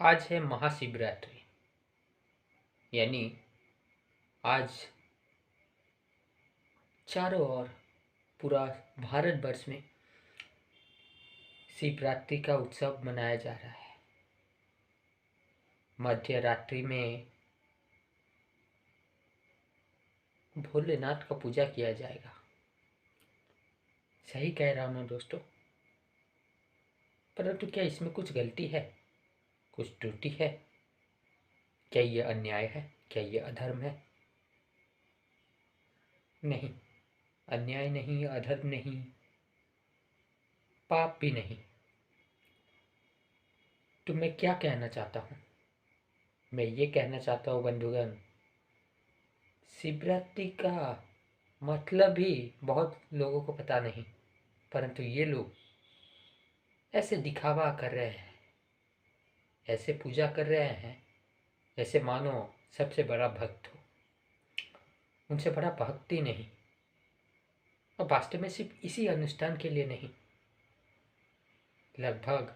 आज है महाशिवरात्रि। यानी आज चारों ओर पूरा भारतवर्ष में शिवरात्रि का उत्सव मनाया जा रहा है। मध्य रात्रि में भोलेनाथ का पूजा किया जाएगा। सही कह रहा हूँ ना दोस्तों? परंतु क्या इसमें कुछ गलती है, कुछ त्रुटि है? क्या ये अन्याय है? क्या ये अधर्म है? नहीं, अन्याय नहीं, अधर्म नहीं, पाप भी नहीं। तो मैं क्या कहना चाहता हूँ? मैं ये कहना चाहता हूँ बंधुगण, शिवरात्रि का मतलब ही बहुत लोगों को पता नहीं, परंतु ये लोग ऐसे दिखावा कर रहे हैं, ऐसे पूजा कर रहे हैं जैसे मानो सबसे बड़ा भक्त हो, उनसे बड़ा भक्त ही नहीं। और वास्तव में सिर्फ इसी अनुष्ठान के लिए नहीं, लगभग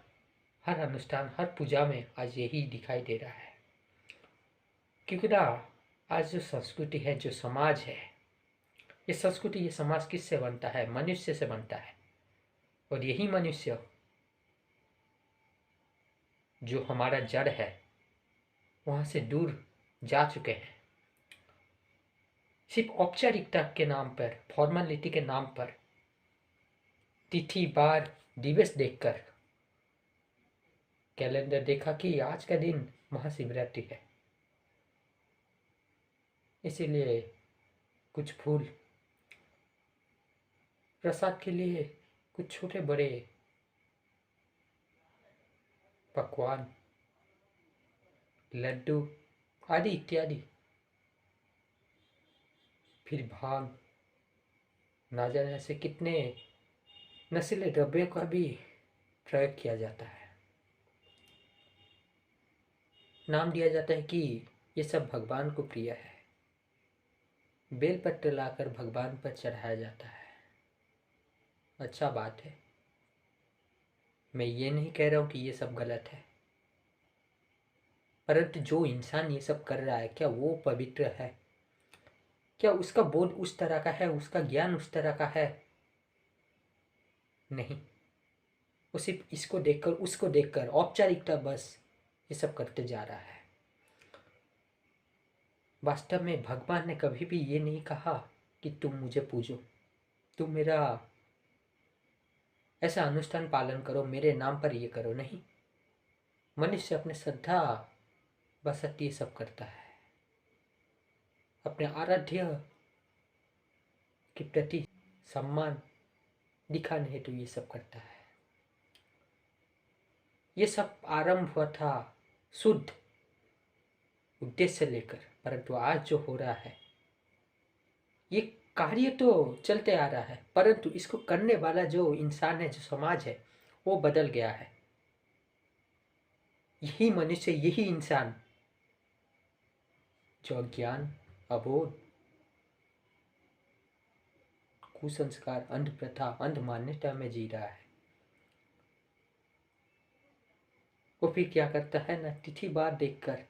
हर अनुष्ठान, हर पूजा में आज यही दिखाई दे रहा है। क्योंकि ना, आज जो संस्कृति है, जो समाज है, ये संस्कृति, ये समाज किससे बनता है? मनुष्य से बनता है। और यही मनुष्य जो हमारा जड़ है, वहां से दूर जा चुके हैं। सिर्फ औपचारिकता के नाम पर, फॉर्मेलिटी के नाम पर, तिथि बार दिवस देखकर कैलेंडर देखा कि आज का दिन महाशिवरात्रि है, इसीलिए कुछ फूल प्रसाद के लिए, कुछ छोटे बड़े पकवान, लड्डू आदि इत्यादि, फिर भांग, ना जाने ऐसे कितने नशीले द्रव्यों का भी प्रयोग किया जाता है। नाम दिया जाता है कि ये सब भगवान को प्रिय है। बेलपत्र लाकर भगवान पर चढ़ाया जाता है। अच्छा बात है, मैं ये नहीं कह रहा हूँ कि ये सब गलत है, परंतु जो इंसान ये सब कर रहा है, क्या वो पवित्र है? क्या उसका बोध उस तरह का है, उसका ज्ञान उस तरह का है? नहीं, वो सिर्फ इसको देखकर, उसको देखकर औपचारिकता बस ये सब करते जा रहा है। वास्तव में भगवान ने कभी भी ये नहीं कहा कि तुम मुझे पूजो, तुम मेरा ऐसा अनुष्ठान पालन करो, मेरे नाम पर ये करो। नहीं, मनुष्य अपने श्रद्धा बसत ये सब करता है, अपने आराध्य के प्रति सम्मान दिखाने हेतु ये सब करता है। ये सब आरंभ हुआ था शुद्ध उद्देश्य लेकर, परंतु आज जो हो रहा है, ये कार्य तो चलते आ रहा है, परंतु इसको करने वाला जो इंसान है, जो समाज है, वो बदल गया है। यही मनुष्य, यही इंसान जो अज्ञान, अबोध, कुसंस्कार, अंध प्रथा, अंध मान्यता में जी रहा है, वो फिर क्या करता है ना, तिथि बार देखकर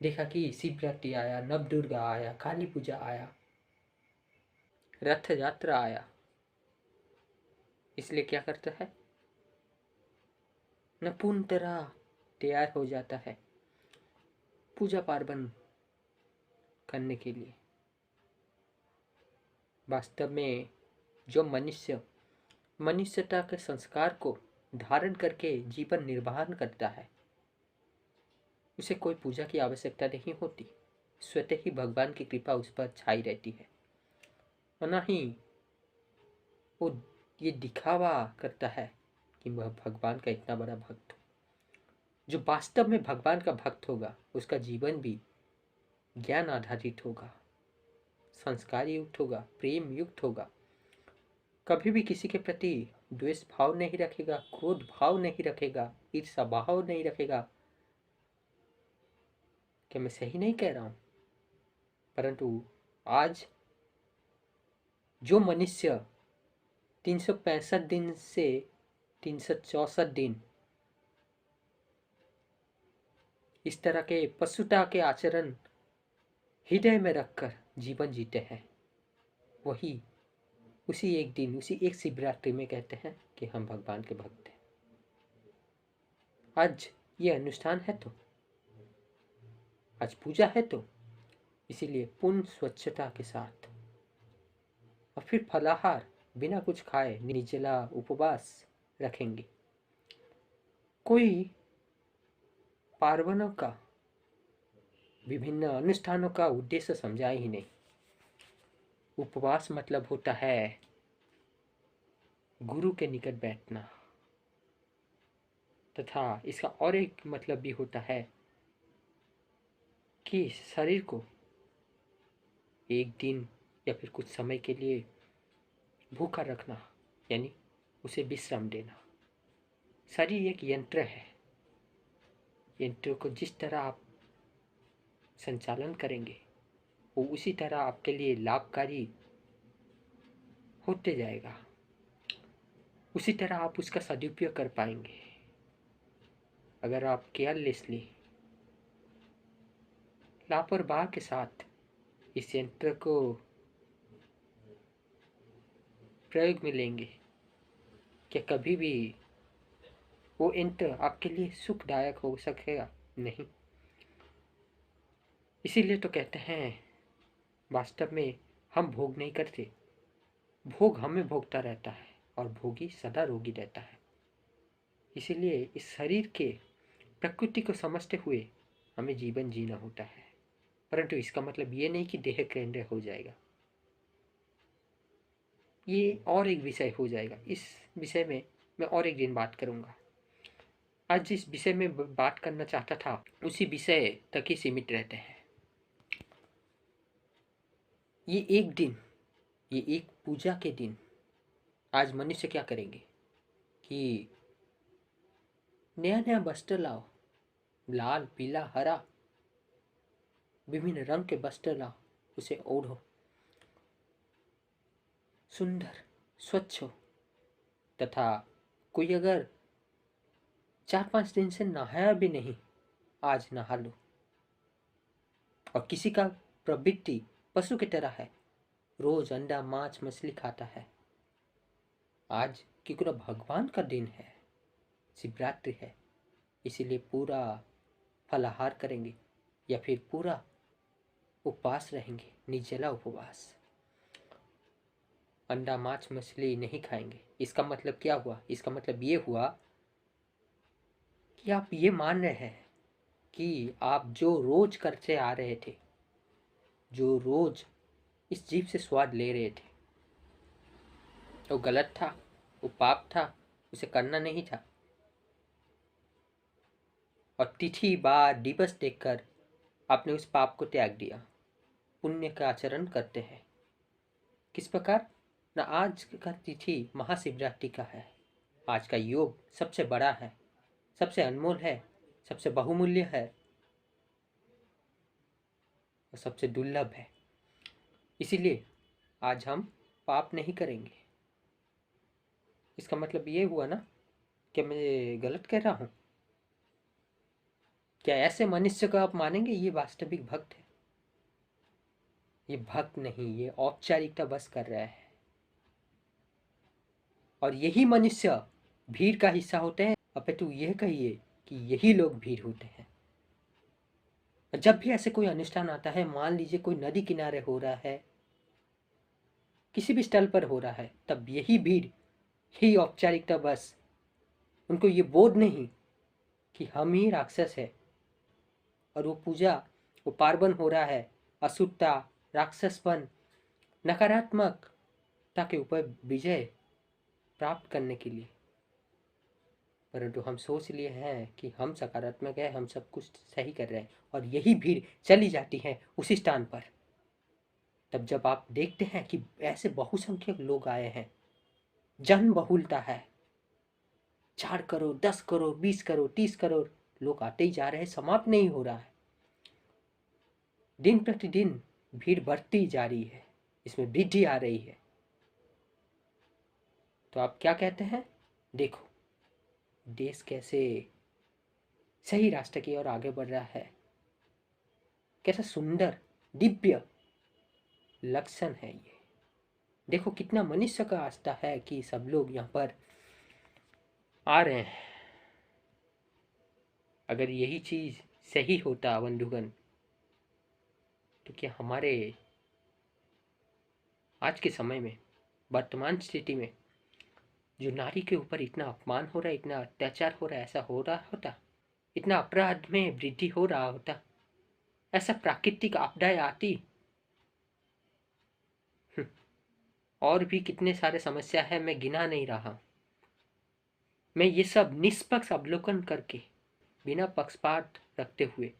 देखा कि शिवरात्रि आया, नव दुर्गा आया, काली पूजा आया, रथ यात्रा आया, इसलिए क्या करता है न, पूर्ण तरह तैयार हो जाता है पूजा पार्वण करने के लिए। वास्तव में जो मनुष्य मनुष्यता के संस्कार को धारण करके जीवन निर्वाह करता है, उसे कोई पूजा की आवश्यकता नहीं होती। स्वतः ही भगवान की कृपा उस पर छाई रहती है। और ना ही वो ये दिखावा करता है कि वह भगवान का इतना बड़ा भक्त हो। जो वास्तव में भगवान का भक्त होगा, उसका जीवन भी ज्ञान आधारित होगा, संस्कार युक्त होगा, प्रेम युक्त होगा, कभी भी किसी के प्रति द्वेष भाव नहीं रखेगा, क्रोध भाव नहीं रखेगा, ईर्ष्या भाव नहीं रखेगा। क्या मैं सही नहीं कह रहा हूं? परंतु आज जो मनुष्य 365 दिन से 364 दिन इस तरह के पशुता के आचरण हृदय में रखकर जीवन जीते हैं, वही उसी एक दिन, उसी एक शिवरात्रि में कहते हैं कि हम भगवान के भक्त हैं। आज ये अनुष्ठान है तो, आज पूजा है तो, इसीलिए पूर्ण स्वच्छता के साथ और फिर फलाहार बिना कुछ खाए निर्जला उपवास रखेंगे। कोई पार्वणों का, विभिन्न अनुष्ठानों का उद्देश्य समझा ही नहीं। उपवास मतलब होता है गुरु के निकट बैठना, तथा इसका और एक मतलब भी होता है कि शरीर को एक दिन या फिर कुछ समय के लिए भूखा रखना, यानी उसे विश्राम देना। शरीर एक यंत्र है, यंत्र को जिस तरह आप संचालन करेंगे वो उसी तरह आपके लिए लाभकारी होते जाएगा, उसी तरह आप उसका सदुपयोग कर पाएंगे। अगर आप केयरलेसली, लापरवाह के साथ इस यंत्र को प्रयोग में लेंगे, क्या कभी भी वो यंत्र आपके लिए सुखदायक हो सकेगा? नहीं। इसीलिए तो कहते हैं वास्तव में हम भोग नहीं करते, भोग हमें भोगता रहता है और भोगी सदा रोगी रहता है। इसीलिए इस शरीर के प्रकृति को समझते हुए हमें जीवन जीना होता है, परंतु इसका मतलब ये नहीं कि देह केंद्र हो जाएगा। ये और एक विषय हो जाएगा, इस विषय में मैं और एक दिन बात करूंगा। आज जिस विषय में बात करना चाहता था उसी विषय तक ही सीमित रहते हैं। ये एक दिन, ये एक पूजा के दिन आज मनुष्य क्या करेंगे कि नया नया वस्त्र लाओ, लाल पीला हरा विभिन्न रंग के वस्त्र लाओ, उसे ओढ़ो, सुंदर स्वच्छ हो, तथा कोई अगर 4-5 दिन से नहाया भी नहीं, आज नहा लो। और किसी का प्रवृत्ति पशु की तरह है, रोज अंडा मांस मछली खाता है, आज क्योंकि भगवान का दिन है, शिवरात्रि है, इसीलिए पूरा फलाहार करेंगे या फिर पूरा उपवास रहेंगे, निर्जला उपवास, अंडा मांस मछली नहीं खाएंगे। इसका मतलब क्या हुआ? इसका मतलब ये हुआ कि आप ये मान रहे हैं कि आप जो रोज करते आ रहे थे, जो रोज इस जीव से स्वाद ले रहे थे, वो गलत था, वो पाप था, उसे करना नहीं था। और तिथि बार दिवस देखकर आपने उस पाप को त्याग दिया, पुण्य का आचरण करते हैं। किस प्रकार? ना आज का तिथि महाशिवरात्रि का है, आज का योग सबसे बड़ा है, सबसे अनमोल है, सबसे बहुमूल्य है और सबसे दुर्लभ है। इसीलिए आज हम पाप नहीं करेंगे। इसका मतलब ये हुआ ना कि मैं गलत कह रहा हूँ? क्या ऐसे मनुष्य को आप मानेंगे ये वास्तविक भक्त है? ये भक्त नहीं, ये औपचारिकता बस कर रहा है। और यही मनुष्य भीड़ का हिस्सा होते हैं, अपितु यह कहिए कि यही लोग भीड़ होते हैं। जब भी ऐसे कोई अनुष्ठान आता है, मान लीजिए कोई नदी किनारे हो रहा है, किसी भी स्थल पर हो रहा है, तब यही भीड़, यही औपचारिकता बस, उनको ये बोध नहीं कि हम ही राक्षस है और वो पूजा, वो पार्वन हो रहा है अशुद्धता, राक्षसपन, नकारात्मकता के ऊपर विजय प्राप्त करने के लिए। परंतु हम सोच लिए हैं कि हम सकारात्मक है, हम सब कुछ सही कर रहे हैं, और यही भीड़ चली जाती है उसी स्थान पर। तब जब आप देखते हैं कि ऐसे बहुसंख्यक लोग आए हैं, जन बहुलता है, 4 करोड़ 10 करोड़ 20 करोड़ 30 करोड़ लोग आते ही जा रहे हैं, समाप्त नहीं हो रहा है, दिन प्रतिदिन भीड़ बढ़ती जा रही है, इसमें वृद्धि आ रही है। तो आप क्या कहते हैं? देखो देश कैसे सही रास्ते की ओर आगे बढ़ रहा है। कैसा सुंदर दिव्य लक्षण है ये। देखो कितना मनुष्य का आस्था है कि सब लोग यहाँ पर आ रहे हैं। अगर यही चीज सही होता बंधुगण, तो क्या हमारे आज के समय में, वर्तमान स्थिति में, जो नारी के ऊपर इतना अपमान हो रहा है, इतना अत्याचार हो रहा है, ऐसा हो रहा होता? इतना अपराध में वृद्धि हो रहा होता? ऐसा प्राकृतिक आपदाएं आती? और भी कितने सारे समस्या है, मैं गिना नहीं रहा। मैं ये सब निष्पक्ष अवलोकन करके, बिना पक्षपात रखते हुए,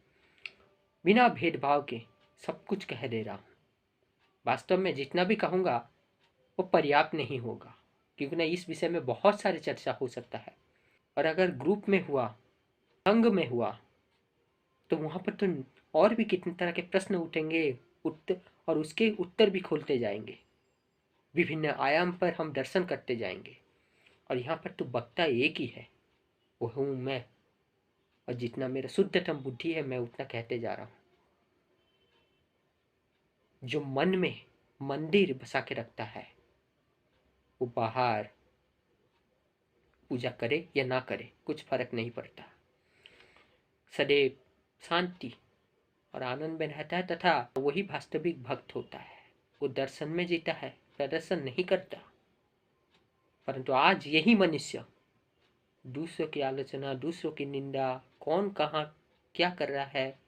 बिना भेदभाव के सब कुछ कह दे रहा हूँ। वास्तव में जितना भी कहूँगा वो पर्याप्त नहीं होगा, क्योंकि ना इस विषय में बहुत सारी चर्चा हो सकता है। और अगर ग्रुप में हुआ, संघ में हुआ, तो वहाँ पर तो और भी कितने तरह के प्रश्न उठेंगे, उत्तर, और उसके उत्तर भी खोलते जाएंगे। विभिन्न आयाम पर हम दर्शन करते जाएंगे। और यहाँ पर तो वक्ता एक ही है, वो हूँ मैं। और जितना मेरा शुद्धतम बुद्धि है, मैं उतना कहते जा रहा हूँ। जो मन में मंदिर बसा के रखता है, वो बाहर पूजा करे या ना करे कुछ फर्क नहीं पड़ता, सदैव शांति और आनंद में रहता है। तथा वही वास्तविक भक्त होता है। वो दर्शन में जीता है, प्रदर्शन नहीं करता। परंतु आज यही मनुष्य दूसरों की आलोचना, दूसरों की निंदा, कौन कहाँ क्या कर रहा है,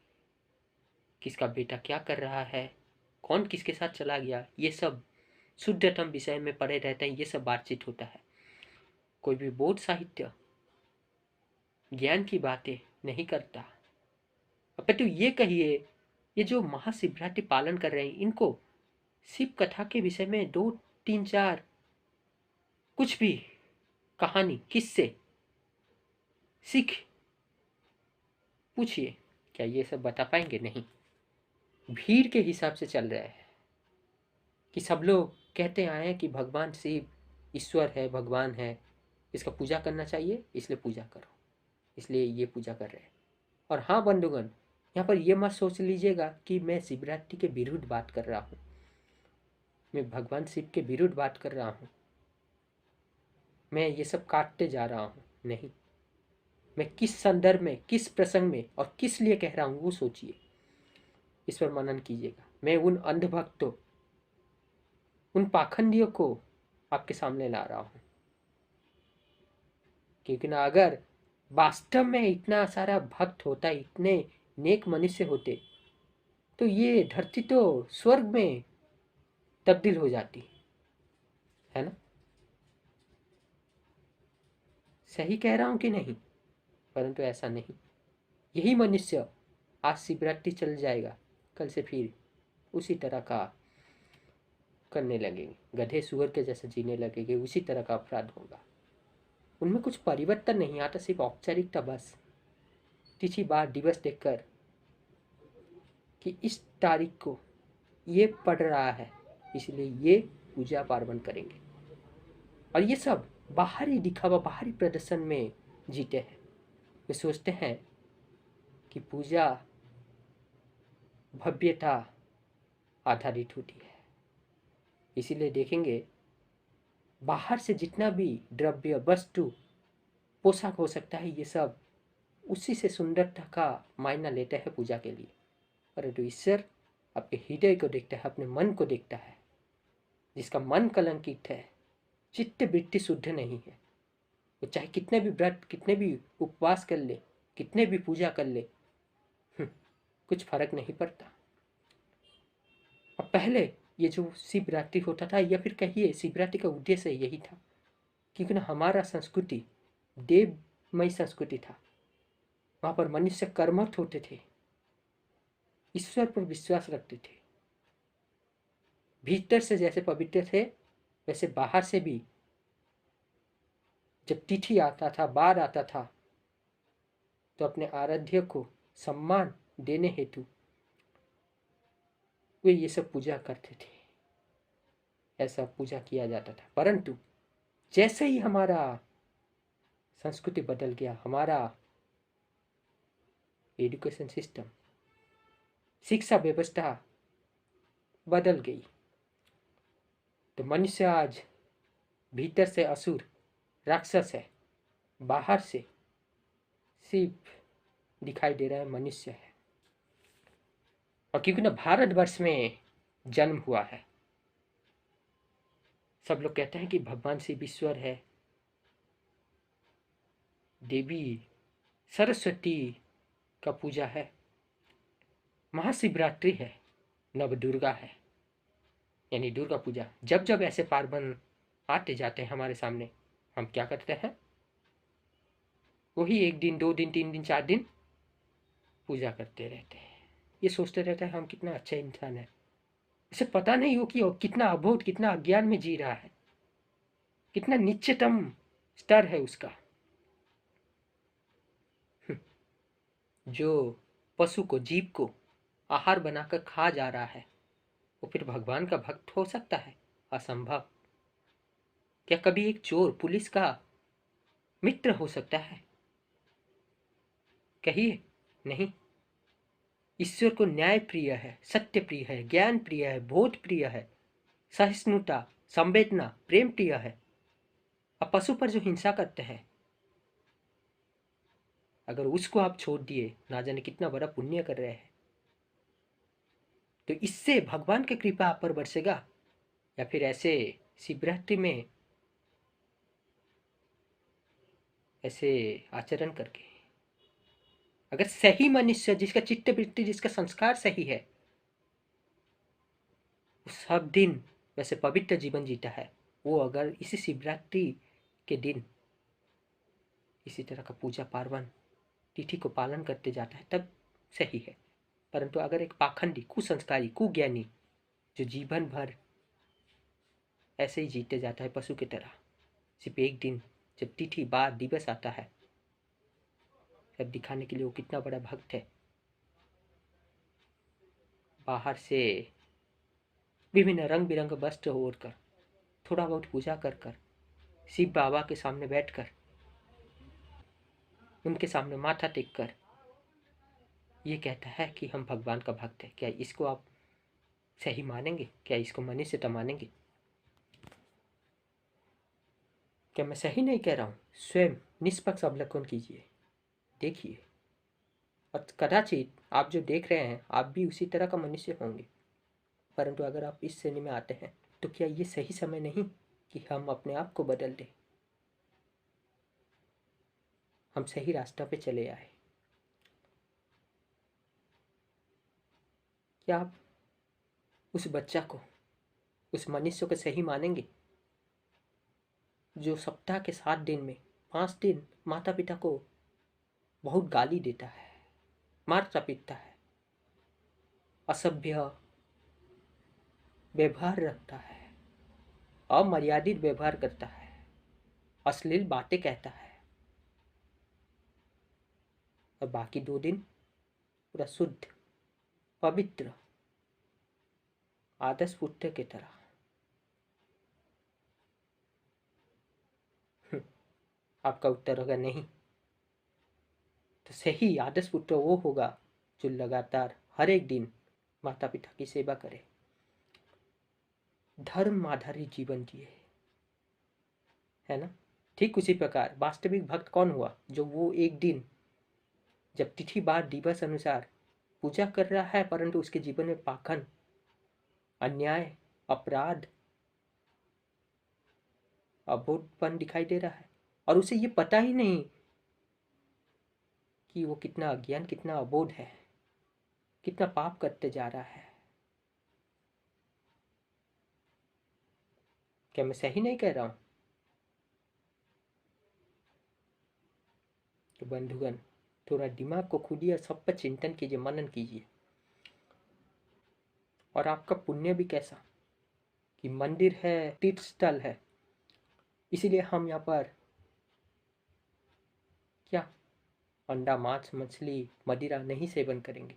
किसका बेटा क्या कर रहा है, कौन किसके साथ चला गया, ये सब शुद्धतम विषय में पड़े रहते हैं। ये सब बातचीत होता है। कोई भी बोध साहित्य, ज्ञान की बातें नहीं करता। अब तो ये कहिए, ये जो महाशिवरात्रि पालन कर रहे हैं, इनको शिव कथा के विषय में 2 3 4 कुछ भी कहानी, किससे सीख पूछिए, क्या ये सब बता पाएंगे? नहीं। भीड़ के हिसाब से चल रहा है कि सब लोग कहते आए हैं कि भगवान शिव ईश्वर है, भगवान है, इसका पूजा करना चाहिए, इसलिए पूजा करो, इसलिए ये पूजा कर रहे हैं। और हाँ बंधुगण, यहाँ पर ये मत सोच लीजिएगा कि मैं शिवरात्रि के विरुद्ध बात कर रहा हूँ, मैं भगवान शिव के विरुद्ध बात कर रहा हूँ, मैं ये सब काटते जा रहा हूँ। नहीं, मैं किस संदर्भ में, किस प्रसंग में और किस लिए कह रहा हूँ वो सोचिए, इस पर मनन कीजिएगा। मैं उन अंधभक्तों, उन पाखंडियों को आपके सामने ला रहा हूँ, क्योंकि ना अगर वास्तव में इतना सारा भक्त होता, इतने नेक मनुष्य होते, तो ये धरती तो स्वर्ग में तब्दील हो जाती है ना। सही कह रहा हूं कि नहीं? परंतु ऐसा नहीं। यही मनुष्य आज शिवरात्रि चल जाएगा, कल से फिर उसी तरह का करने लगेंगे, गधे सुअर के जैसे जीने लगेंगे, उसी तरह का अपराध होगा। उनमें कुछ परिवर्तन नहीं आता, सिर्फ औपचारिकता बस। तिथि बार दिवस देखकर कि इस तारीख को ये पड़ रहा है, इसलिए ये पूजा पार्वण करेंगे। और ये सब बाहरी दिखावा, बाहरी प्रदर्शन में जीते हैं। वे सोचते हैं कि पूजा भव्यता आधारित होती है। इसीलिए देखेंगे बाहर से जितना भी द्रव्य, वस्तु, पोशाक हो सकता है, ये सब उसी से सुंदरता का मायना लेते हैं पूजा के लिए। परंतु ईश्वर आपके हृदय को देखता है, अपने मन को देखता है। जिसका मन कलंकित है, चित्त वृत्ति शुद्ध नहीं है, वो चाहे कितने भी व्रत, कितने भी उपवास कर ले, कितने भी पूजा कर ले, कुछ फर्क नहीं पड़ता। अब पहले ये जो शिवरात्रि होता था, या फिर कहिए शिवरात्रि का उद्देश्य यही था, क्योंकि ना हमारा संस्कृति देवमय संस्कृति था। वहाँ पर मनुष्य कर्मठ होते थे, ईश्वर पर विश्वास रखते थे, भीतर से जैसे पवित्र थे, वैसे बाहर से भी जब तिथि आता था, बार आता था, तो अपने आराध्य को सम्मान देने हेतु वे ये सब पूजा करते थे, ऐसा पूजा किया जाता था। परंतु जैसे ही हमारा संस्कृति बदल गया, हमारा एजुकेशन सिस्टम, शिक्षा व्यवस्था बदल गई। तो मनुष्य आज भीतर से असुर राक्षस है, बाहर से सिर्फ दिखाई दे रहा है मनुष्य है। और क्योंकि ना भारतवर्ष में जन्म हुआ है, सब लोग कहते हैं कि भगवान शिव ईश्वर है, देवी सरस्वती का पूजा है, महाशिवरात्रि है, नवदुर्गा है, यानी दुर्गा पूजा। जब जब ऐसे पार्वण आते जाते हैं हमारे सामने, हम क्या करते हैं? वही 1 दिन 2 दिन 3 दिन 4 दिन पूजा करते रहते हैं। ये सोचते रहते हैं हम कितना अच्छा इंसान है। इसे पता नहीं हो कि वो कितना अबोध, कितना अज्ञान में जी रहा है, कितना नीचतम स्तर है उसका। जो पशु को, जीव को आहार बनाकर खा जा रहा है, वो फिर भगवान का भक्त हो सकता है? असंभव। क्या कभी एक चोर पुलिस का मित्र हो सकता है? कहिए, नहीं। ईश्वर को न्याय प्रिय है, सत्य प्रिय है, ज्ञान प्रिय है, बोध प्रिय है, सहिष्णुता, संवेदना, प्रेम प्रिय है। अब पशु पर जो हिंसा करते हैं, अगर उसको आप छोड़ दिए, ना जाने कितना बड़ा पुण्य कर रहे हैं। तो इससे भगवान की कृपा आप पर बरसेगा, या फिर ऐसे शिवरात्रि में ऐसे आचरण करके? अगर सही मनुष्य, जिसका चित्त वृत्ति, जिसका संस्कार सही है, वो सब दिन वैसे पवित्र जीवन जीता है, वो अगर इसी शिवरात्रि के दिन इसी तरह का पूजा पार्वण तिथि को पालन करते जाता है, तब सही है। परंतु अगर एक पाखंडी, कुसंस्कारी, कुज्ञानी जो जीवन भर ऐसे ही जीते जाता है पशु की तरह, सिर्फ 1 दिन जब तिथि बार दिवस आता है, तब दिखाने के लिए वो कितना बड़ा भक्त है, बाहर से विभिन्न रंग बिरंगे वस्त्र ओढ़कर, थोड़ा बहुत पूजा कर कर, शिव बाबा के सामने बैठकर, उनके सामने माथा टेक कर ये कहता है कि हम भगवान का भक्त है। क्या इसको आप सही मानेंगे? क्या इसको मनुष्यता मानेंगे? क्या मैं सही नहीं कह रहा हूँ? स्वयं निष्पक्ष अवलोकन कीजिए, देखिए, और कदाचित आप जो देख रहे हैं, आप भी उसी तरह का मनुष्य होंगे। परंतु अगर आप इस श्रेणी में आते हैं, तो क्या ये सही समय नहीं कि हम अपने आप को बदल दें, हम सही रास्ता पे चले आए? क्या आप उस बच्चा को, उस मनुष्य को सही मानेंगे जो सप्ताह के 7 दिन में 5 दिन माता पिता को बहुत गाली देता है, मारता पीटता है, असभ्य व्यवहार रखता है, अमर्यादित व्यवहार करता है, अश्लील बातें कहता है, और बाकी 2 दिन पूरा शुद्ध, पवित्र, आदर्श पुत्र की तरह? आपका उत्तर होगा नहीं। तो सही आदर्श पुत्र वो होगा जो लगातार हर एक दिन माता पिता की सेवा करे, धर्म आधारित जीवन जिए, है ना? ठीक उसी प्रकार वास्तविक भक्त कौन हुआ? जो वो 1 दिन जब तिथि बार दिवस अनुसार पूजा कर रहा है, परंतु उसके जीवन में पाखंड, अन्याय, अपराध, अबोधपन दिखाई दे रहा है, और उसे ये पता ही नहीं कि वो कितना अज्ञान, कितना अबोध है, कितना पाप करते जा रहा है। क्या मैं सही नहीं कह रहा हूं? तो बंधुगण, थोड़ा दिमाग को खोलिए, सब पर चिंतन कीजिए, मनन कीजिए। और आपका पुण्य भी कैसा कि मंदिर है, तीर्थ स्थल है, इसीलिए हम यहाँ पर क्या अंडा, मांस, मछली, मदिरा नहीं सेवन करेंगे,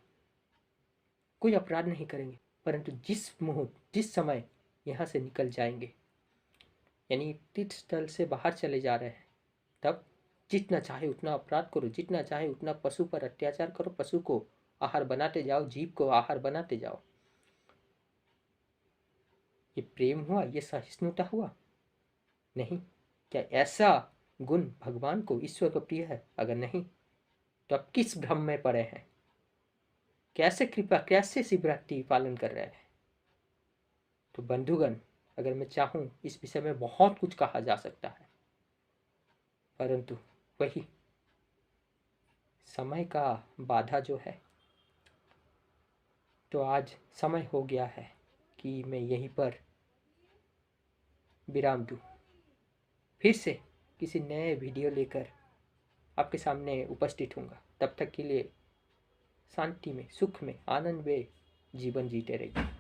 कोई अपराध नहीं करेंगे। परंतु जिस मुहूर्त, जिस समय यहाँ से निकल जाएंगे, यानी तीर्थ स्थल से बाहर चले जा रहे हैं, तब जितना चाहे उतना अपराध करो, जितना चाहे उतना पशु पर अत्याचार करो, पशु को आहार बनाते जाओ, जीव को आहार बनाते जाओ। ये प्रेम हुआ? ये सहिष्णुता हुआ? नहीं। क्या ऐसा गुण भगवान को, ईश्वर को प्रिय है? अगर नहीं तो आप किस भ्रम में पड़े हैं? कैसे कृपा, कैसे शिवरात्रि पालन कर रहे हैं? तो बंधुगण, अगर मैं चाहूं इस विषय में बहुत कुछ कहा जा सकता है, परंतु वही समय का बाधा जो है, तो आज समय हो गया है कि मैं यहीं पर विराम दूं। फिर से किसी नए वीडियो लेकर आपके सामने उपस्थित होऊंगा। तब तक के लिए शांति में, सुख में, आनंद में जीवन जीते रहिए।